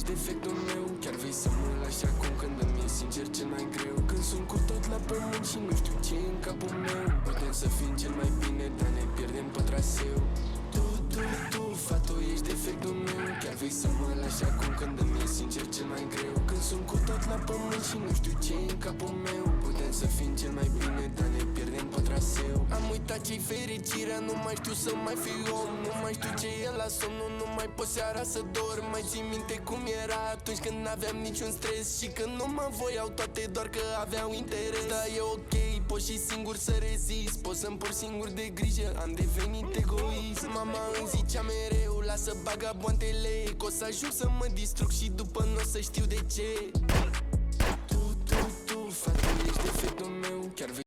ești defectul meu. Chiar vrei să mă lași acum când îmi e sincer cel mai greu. Când sunt cu tot la pământ și nu știu ce e în capul meu. Putem să fim cel mai bine, dar ne pierdem pe traseu. Tu, fată, ești defectul meu. Chiar vrei să mă lași acum când îmi e sincer cel mai greu. Când sunt cu tot la pământ și nu știu ce e în capul meu. Putem să fim cel mai bine, dar ne pierdem pe traseu. Am uitat ce-i fericirea, nu mai știu să mai fiu om. Nu mai știu ce e la somn, nu mai pot seara să dorm. Mai țin minte cum era atunci când n-aveam niciun stres și când nu mă voiau toate doar că aveau interes. Da, e ok, pot și singur să rezist, pot să-mi port singur de grijă, am devenit egoist. Mama îmi zicea mereu, lasă bagaboantele, că o să ajung să mă distrug și după n-o să știu de ce.